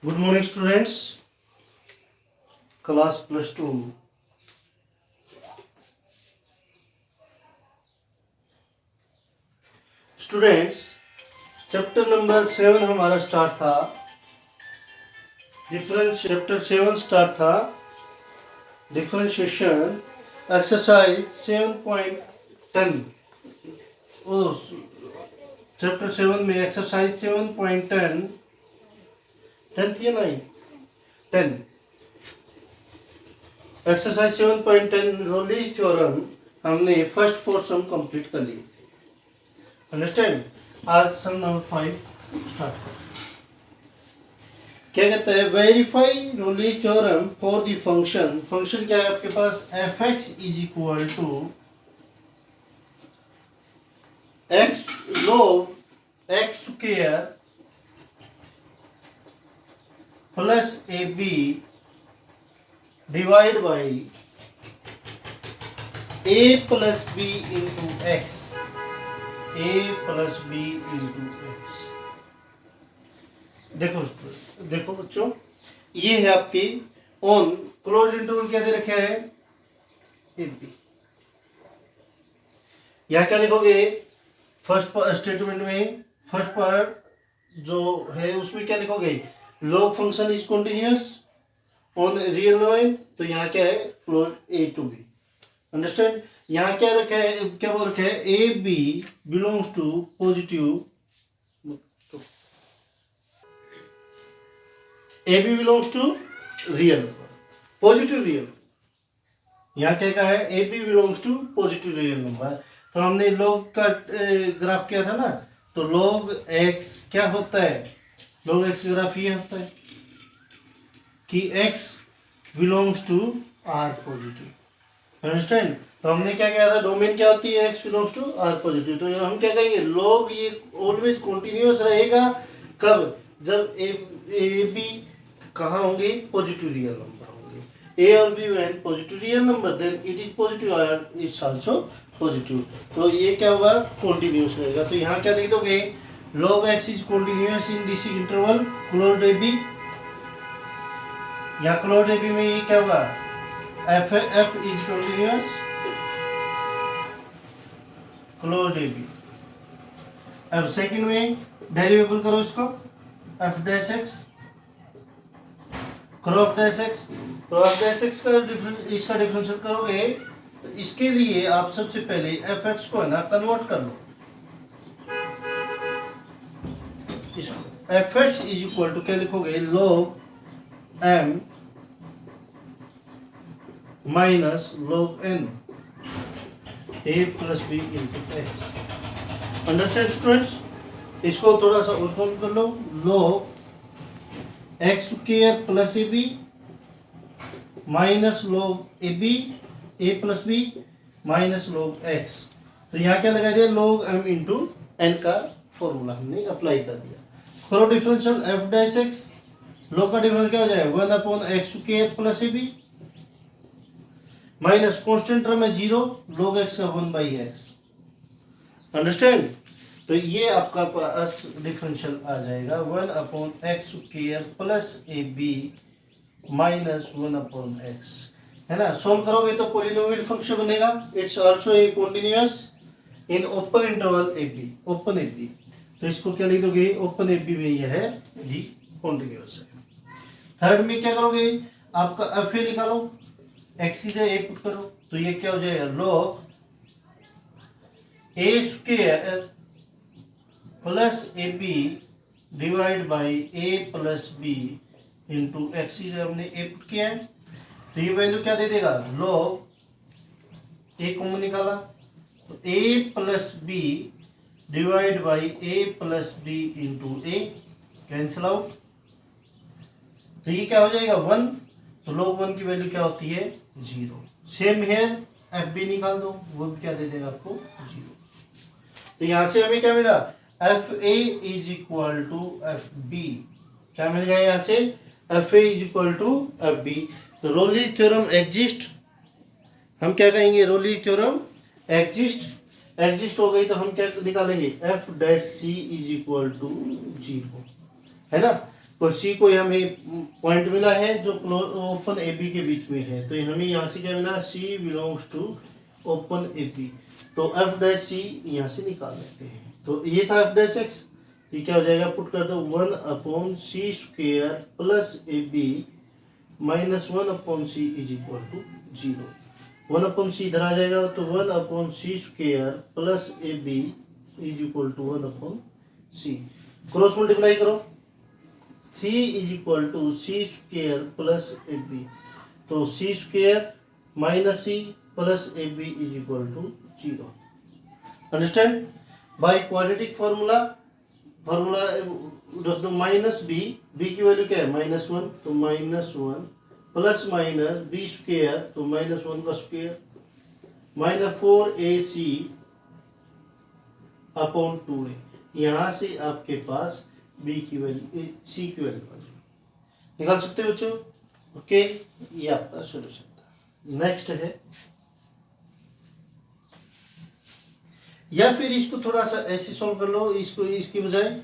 Good morning, students. Class +2. Students, chapter number 7 हमारा start था. Chapter 7 start था. Differentiation exercise 7.10. Chapter 7 में exercise 7.10 10th या 9 10 एक्सरसाइज 7.10 रोलीज थ्योरम हमने फर्स्ट 4 सम कंप्लीट कर लिए. अंडरस्टैंड. आज सम नंबर 5 स्टार्ट. क्या कहता है? Verify Rolle's theorem for the function. Function क्या है आपके पास? f(x) is equal to x log x square plus ab divide by a plus b into x. a plus b into x. देखो बच्चों, ये है आपकी ऑन क्लोज इंटरवल. क्या दे रखा है? A B. यहां क्या लिखोगे? फर्स्ट स्टेटमेंट में फर्स्ट पार्ट जो है उसमें क्या लिखोगे? Log function is continuous on real line. तो यहाँ क्या है? Close A to B. Understand. यहाँ क्या रखा है? क्या बोल रखा है? A B belongs to positive. A B belongs to real positive real. यहाँ क्या कहा है? A B belongs to positive real number. तो हमने लॉग का ग्राफ किया था ना. तो लॉग एक्स क्या होता है? लॉग एक्स ग्राफ ये होता है कि x belongs to R positive. Understand. तो हमने क्या किया था? डोमेन क्या होती है? X belongs to R positive. तो हम क्या कहेंगे? लॉग ये ऑलवेज कंटिन्यूअस रहेगा. कब? जब ए बी कहाँ होंगे? पॉजिटिव रियल नंबर होंगे. ए और B when positive real number then it is positive और इट्स आल्सो पॉजिटिव. तो ये क्या होगा? कंटिन्यूअस रहेगा. तो यहाँ क्या लिख दोगे? log x is continuous in this interval closed A B. या क्लोज्ड ए बी में ये क्या होगा? f is continuous closed A B. अब सेकंड में डेरिवेबल करो इसको. f डैश x करो f डैश x. तो f डैश x का इसका डिफरेंशियल करोगे तो इसके लिए आप सबसे पहले fx को है ना कन्वर्ट कर लो. इसको fx इज इक्वल टू क्या लिखोगे? log m minus log n a plus b into x. Understand students. इसको थोड़ा सा और फॉर्म कर लो. log x square plus A B minus log A B A plus B minus log x. तो यहाँ क्या लगा दिया? log m इंटू एन का फॉर्मूला हमने अप्लाई कर दिया. करो differential f dash x. log का डिफरेंस क्या हो जाएगा? 1/x square plus A B minus constant term है 0 log x का 1/x. अंडरस्टैंड. तो ये आपका पास डिफरेंशियल आ जाएगा 1/x square plus A B minus 1/x. है ना. सोल्व करोगे तो पॉलिनोमियल फंक्शन बनेगा. It's also a continuous in open interval A B. Open A B. तो इसको क्या लिख दोगे? ओपन ए बी में यह है जी कंटिन्यूअस है. थर्ड में क्या करोगे? आपका एफ ए निकालो. एक्स इज ए पुट करो. तो ये क्या हो जाएगा? log A square plus A B divide by A plus B into x is हमने ए पुट किया है. तो ये वैल्यू क्या दे देगा? log ए कॉमन निकाला तो a plus b divide by A plus B into a cancel out. तो ये क्या हो जाएगा? 1. तो log 1 की वैल्यू क्या होती है? 0. सेम हेयर एफ बी निकाल दो. वो भी क्या दे देगा आपको? 0. तो यहां से हमें क्या मिला? F a is equal to f b. क्या मिल गया यहां से? F a is equal to f b. Rolle's theorem exist. हम क्या कहेंगे? रोलीज थ्योरम एग्जिस्ट हो गई तो हम क्या निकालेंगे? F dash C is equal to 0. है ना. और सी कोई हमें पॉइंट मिला है जो ओपन ए बी के बीच में है, तो हमें यहाँ से क्या मिला, c belongs to open A B, तो एफ डैश सी यहाँ से निकाल लेते हैं। तो ये था एफ डैश एक्स, ये क्या हो जाएगा, पुट कर दो 1/c² plus A B minus 1/c is equal to 0। 1/c इधर आ जाएगा तो 1/c² plus A b is equal to 1/c, cross multiply करो, c is equal to c² plus A B, तो c² minus c plus A b is equal to 0। Understand? By quadratic formula रख दो minus b, b की value क्या है -1, तो -1 plus minus b², तो -1 का स्क्वायर -4ac अपॉन 2a, यहां से आपके पास b की वैल्यू, c की वैल्यू निकाल सकते हो बच्चों। ओके, ये आपका सॉल्यूशन था। नेक्स्ट है, या फिर इसको थोड़ा सा ऐसे सॉल्व कर लो, इसको इसकी बजाय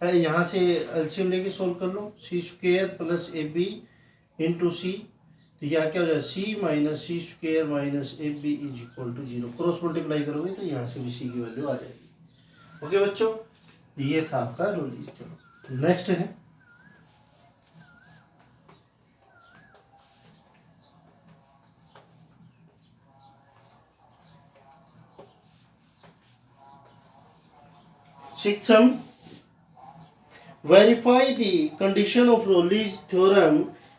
यहाँ से एलसीएम लेके सॉल्व कर लो, c² प्लस ए बी इंटू सी, तो यहाँ क्या हो जाएगा, c minus c² minus a b is equal to 0, cross multiply करोगे तो यहाँ से भी c की वैल्यू आ जाएगी। ओके बच्चों, ये था आपका रूल। चलो नेक्स्ट है, sixth sum, verify the condition of Rolle's theorem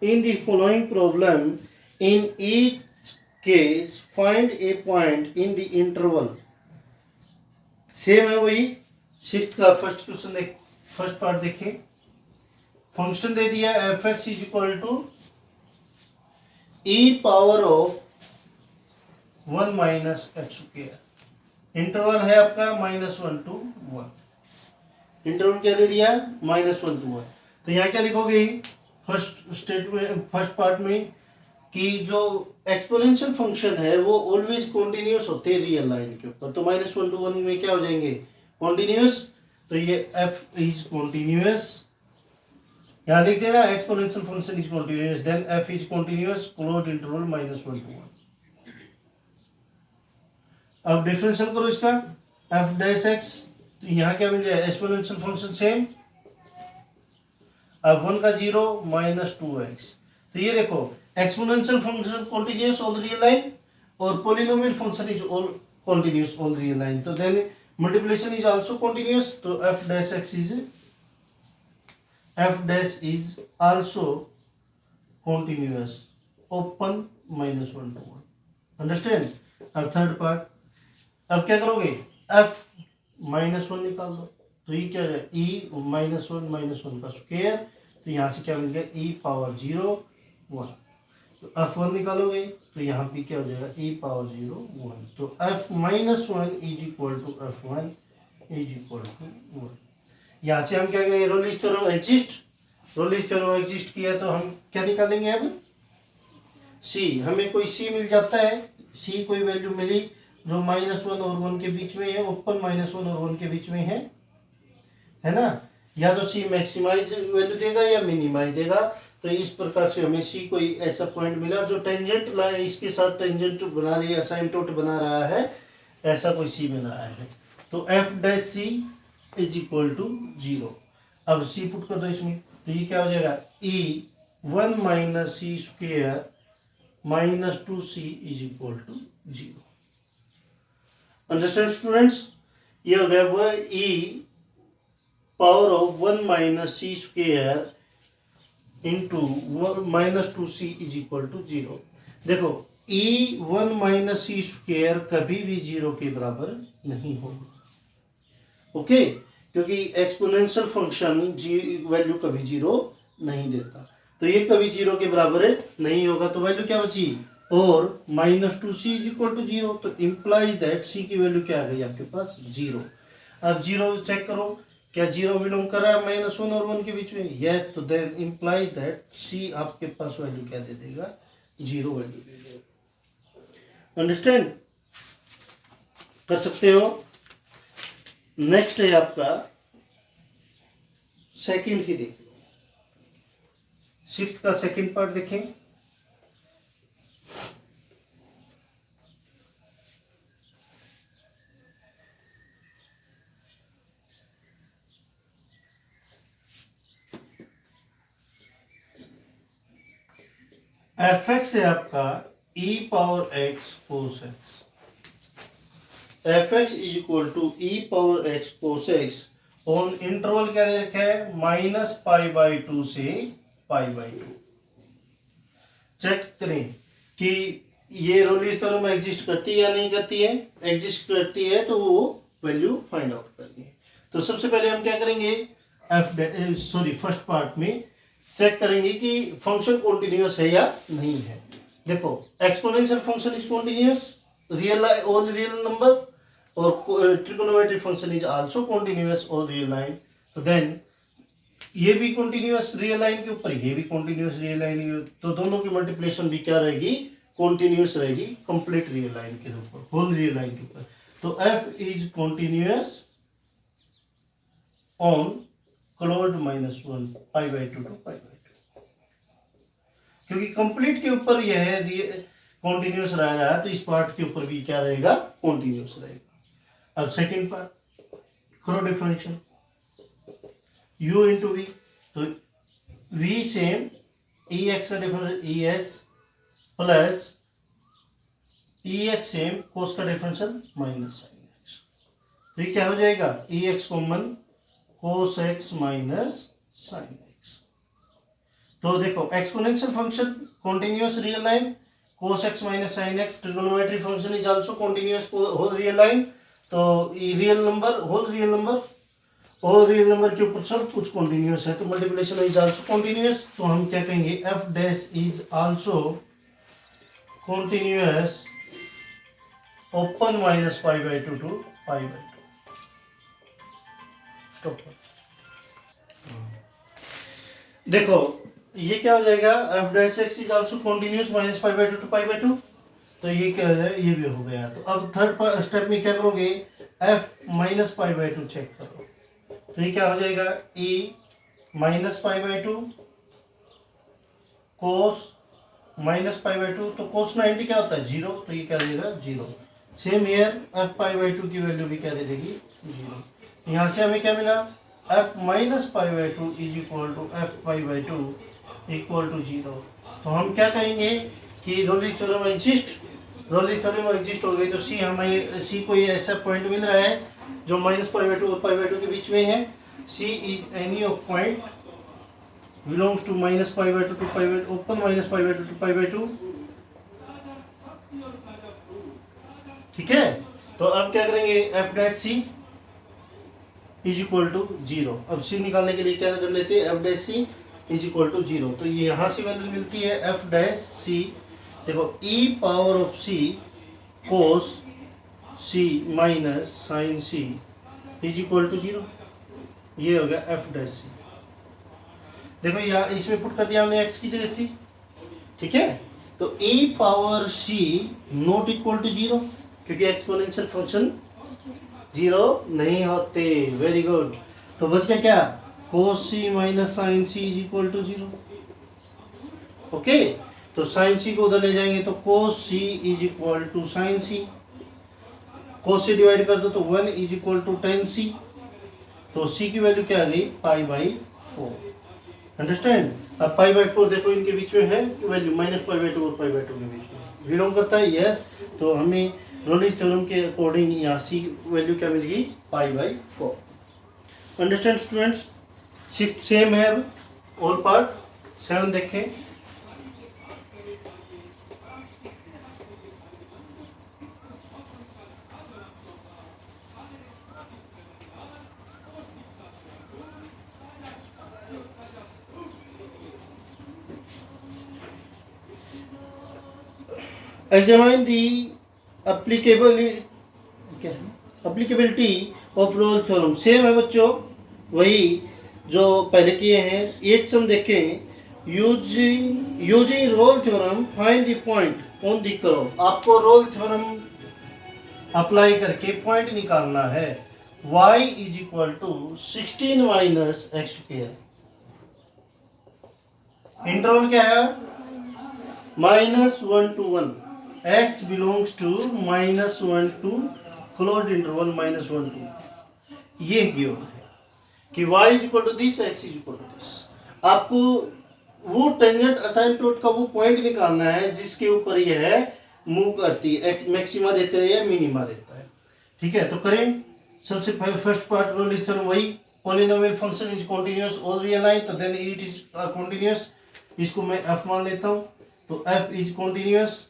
in the following problem. In each case, find a point in the interval. Same है वही, सिक्स्थ का फर्स्ट क्वेश्चन देख, फर्स्ट पार्ट देखें। फंक्शन दे दिया f x is equal to e power of 1 minus x², interval है आपका -1 to 1, interval क्या दे दिया, -1 to 1, तो यहाँ क्या लिखोगे फर्स्ट स्टेटमेंट, फर्स्ट पार्ट में, कि जो एक्सपोनेंशियल फंक्शन है वो ऑलवेज कॉन्टिन्यूअस होते हैं रियल लाइन के ऊपर, तो -1 to 1 में क्या हो जाएंगे, कॉन्टिन्यूअस, तो ये f इज कॉन्टिन्यूअस, यहाँ लिख देना exponential function is continuous, then f is continuous closed interval -1 to 1। अब डिफरेंशियल करो इसका, f डैश x, तो यहाँ क्या मिल जाएगा, एक्सपोनेंशियल फंक्शन सेम, अब 1 का 0 -2x, तो ये देखो exponential function continuous on real line और polynomial function is all continuous on real line, तो then multiplication is also continuous, तो f dash is also continuous open -1 to 1। Understand? अब third part, अब क्या करोगे, f -1 निकाल दो, तो ये क्या है, e -1 का स्क्वायर, तो यहाँ से क्या मिल गया, e पावर 0 1, तो f1 निकालोगे तो यहाँ पे क्या हो जाएगा, e पावर 0 1, तो f -1 is equal to f1 is equal to 1। यहाँ से हम क्या करेंगे, रोलिस थ्योरम एग्जिस्ट किया, तो हम क्या निकालेंगे, अब c, हमें कोई c मिल जाता है, c कोई वैल्यू मिली जो -1 और 1 के बीच में है, ओपन -1 और 1 के बीच में है ना, या तो c मैक्सिमाइज वैल्यू देगा या मिनिमाइज देगा, तो इस प्रकार से हमें c कोई ऐसा पॉइंट मिला जो टेंजेंट लाइन इसके साथ टेंजेंट बना रही है, असाइनटोट बना रहा है, ऐसा कोई c मिल रहा है, तो f dash c is equal to 0। अब c पुट कर दो इसमें, तो ये क्या हो जाएगा, e 1 minus c² -2c is equal to 0। Understand students? ये हो गया वो e power of 1 minus c² into -2c is equal to 0। देखो e 1 माइनस c² कभी भी 0 के बराबर नहीं होगा, ओके, क्योंकि एक्सपोनेंशियल फंक्शन वैल्यू कभी 0 नहीं देता, तो ये कभी 0 के बराबर नहीं होगा, तो वैल्यू क्या बची, और -2c इज इक्वल टू 0, तो इंप्लाइज दैट c की वैल्यू क्या आ गई आपके पास, 0। अब 0 चेक करो, क्या 0 बिलोंग कर रहा है -1 और 1 के बीच में, यस, तो देन इंप्लाइज दैट c आपके पास वैल्यू क्या दे देगा, 0 वैल्यू दे देगा। अंडरस्टैंड कर सकते हो? नेक्स्ट है आपका सेकंड की, देखो सिक्स्थ का सेकंड पार्ट देखें। एफ एक्स है आपका e power x cos x। F x is equal to e power x cos x on interval क्या दे रखा है, -π/2 से π/2। चेक करें कि ये रोलिस थ्योरम एग्जिस्ट करती है या नहीं करती है। एग्जिस्ट करती है तो वो वैल्यू फाइंड आउट करनी है। तो सबसे पहले हम क्या करेंगे, फर्स्ट पार्ट में चेक करेंगे कि फंक्शन कॉन्टिन्यूअस है या नहीं है। देखो exponential function is continuous, real all real number, और trigonometric function is also continuous और रियल लाइन। तो देन ये भी कॉन्टिन्यूअस रियल लाइन के ऊपर, ये भी कॉन्टिन्यूअस रियल लाइन, तो दोनों की मल्टीप्लिकेशन भी क्या रहेगी, कॉन्टिन्यूअस रहेगी, कंप्लीट रियल लाइन के ऊपर, होल रियल लाइन के ऊपर। तो f is continuous on closed -1 π/2 to π/2, क्योंकि कंप्लीट के ऊपर यह कॉन्टिन्यूअस रह रहा है, तो इस पार्ट के ऊपर भी क्या रहेगा, कॉन्टिन्यूअस रहेगा। अब सेकेंड पार्ट करो डिफरेंशियल u इंटू वी, तो v सेम ई एक्स का डिफरेंशियल ई एक्स प्लस ई एक्स सेम कोस का डिफरेंशियल माइनस साइन एक्स। तो ये क्या हो जाएगा, e x common cos x minus sine x. तो देखो exponential function continuous real line, cos x minus sine x, trigonometric function is also continuous whole real line. तो real number, whole real number और real number के ऊपर सब कुछ continuous है, तो मल्टीप्लिकेशन इज आल्सो कॉन्टिन्यूअस। तो हम क्या कहेंगे, f dash is also continuous open -π/2 to π/2। Stop. देखो ये क्या हो जाएगा, f dash x is also continuous -π/2 to π/2। तो ये क्या हो जाएगा, ये भी हो गया। तो अब थर्ड स्टेप में क्या करोगे, एफ -π/2 चेक करो। तो ये क्या हो जाएगा, e -π/2 कोस -π/2, तो कोस 90 क्या होता है, 0, तो ये क्या देगा, 0। सेम हियर f π/2 की वैल्यू भी क्या दे देगी, 0। यहाँ से हमें क्या मिला, f -π/2 is equal to f π/2 equal to 0। तो हम क्या कहेंगे कि Rolle's theorem exist, Rolle's theorem exist हो गई। तो सी हमें, सी को ये ऐसा पॉइंट मिल रहा है जो -π/2 और π/2 के बीच में है। C is any of point belongs to -π/2 to π/2, open -π/2 to π/2। ठीक है, तो अब क्या करेंगे, f dash c is equal to 0। अब c निकालने के लिए क्या कर लेते हैं, f dash c is equal to 0। तो ये यहाँ से वैल्यू मिलती है f डैश c, देखो e power of c cos c minus sine c is equal to 0। ये हो गया f डैश c। देखो यहाँ इसमें पुट कर दिया हमने x की जगह c, ठीक है। तो e power c not equal to 0, क्योंकि एक्सपोनेंशियल फंक्शन 0 नहीं होते। Very good. तो बच गया क्या, cos c minus sine c is equal to 0। Okay, तो साइन c को उधर ले जाएंगे तो cos c is equal to sine c, cos से डिवाइड कर दो तो 1 is equal to tan c। तो c की वैल्यू क्या आ गई, π/4। अंडरस्टैंड। अब π/4 देखो इनके बीच में है वैल्यू, -π/2 और π/2 के बीच में बिलोंग करता है, यस। तो हमें रोलिस थ्योरम के अकॉर्डिंग यहाँ c वैल्यू क्या मिलेगी, π/4। Understand students. सिक्स्थ सेम है, और पार्ट 7 देखें। Examine the applicability of Rolle's theorem। Same है बच्चों, वही जो पहले किए हैं। 8 सम देखें। Using Rolle theorem find the point on the curve. आपको रोल थ्योरम अप्लाई करके पॉइंट निकालना है। y is equal to 16 minus x square. Interval क्या है? -1 to 1, x belongs to -1 to close interval -1 to, ये गिवन है कि y is equal to this, x is equal to this. आपको वो टेंजेंट असाइनमेंट का वो पॉइंट निकालना है जिसके ऊपर यह मूव करती है, मैक्सिमा देता है या मिनिमा देता है। ठीक है, तो करें। सबसे फर्स्ट पार्ट रोलिंस थ्योरम वही, polynomial function is continuous all real line, तो देन इट इज कॉन्टिन्यूअस। इसको मैं f मान लेता हूं, तो f is continuous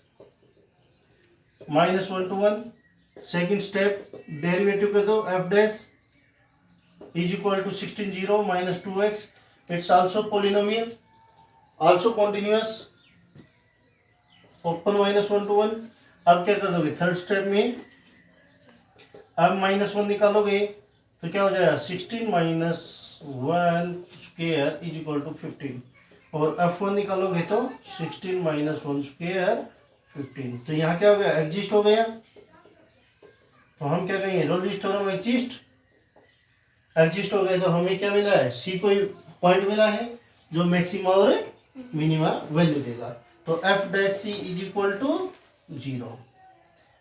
-1 to 1। Second step derivative कर दो, f dash is equal to 16 0 - 2x, it's also polynomial, also continuous, open -1 to 1। अब क्या कर दोगे थर्ड स्टेप में, अब -1 निकालोगे तो क्या हो जाएगा 16 - 1 स्क्वायर इज इक्वल टू 15, और f1 निकालोगे तो 16 - 1 स्क्वायर 15। तो यहाँ क्या हो गया, एग्जिस्ट हो गया। तो हम क्या कहेंगे, रोलिंस थ्योरम एग्जिस्ट हो गया। तो हमें क्या मिला है, सी कोई पॉइंट मिला है जो मैक्सिमा और मिनिमा वैल्यू देगा। तो f dash C is equal to 0,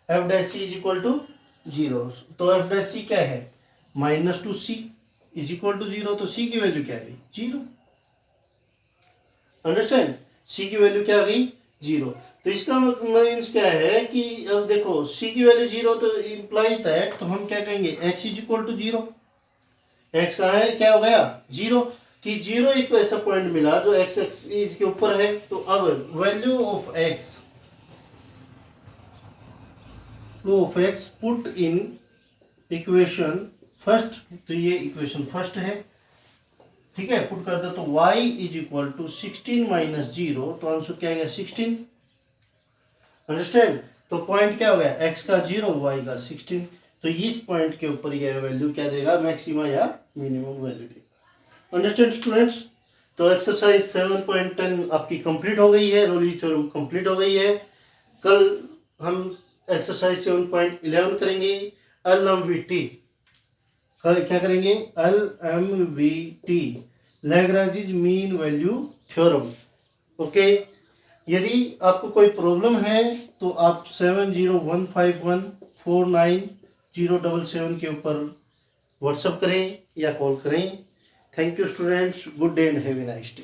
f dash C is equal to 0। तो f डैश सी क्या है, -2c इज इक्वल टू 0। तो c की वैल्यू क्या है, 0। अंडरस्टैंड, c की वैल्यू क्या आ गई, 0। तो इसका मीन्स क्या है कि अब देखो c की वैल्यू 0, तो इंप्लाइज दैट, तो हम क्या कहेंगे x is equal to 0। x कहाँ है, क्या हो गया 0, कि 0 एक ऐसा पॉइंट मिला जो x एक्सिस के ऊपर है। तो अब value of x put in equation first, तो ये इक्वेशन फर्स्ट है। ठीक है, पुट कर दो तो y इज इक्वल टू 16 - 0, तो आंसर क्या गया 16। अंडरस्टैंड, तो पॉइंट क्या हो गया, x का 0 y का 16। तो इस पॉइंट के ऊपर यह वैल्यू क्या देगा, मैक्सिमा या मिनिमम वैल्यू देगा। अंडरस्टैंड स्टूडेंट्स, तो एक्सरसाइज 7.10 आपकी कंप्लीट हो गई है, रोलिंस थ्योरम कंप्लीट हो गई है। कल हम एक्सरसाइज 7.11 करेंगे, LMVT। क्या करेंगे, LMVT, Lagrange mean value theorem. Okay, यदि आपको कोई प्रॉब्लम है तो आप 7015149077 के ऊपर व्हाट्सएप करें या कॉल करें। Thank you students, good day and have a nice day.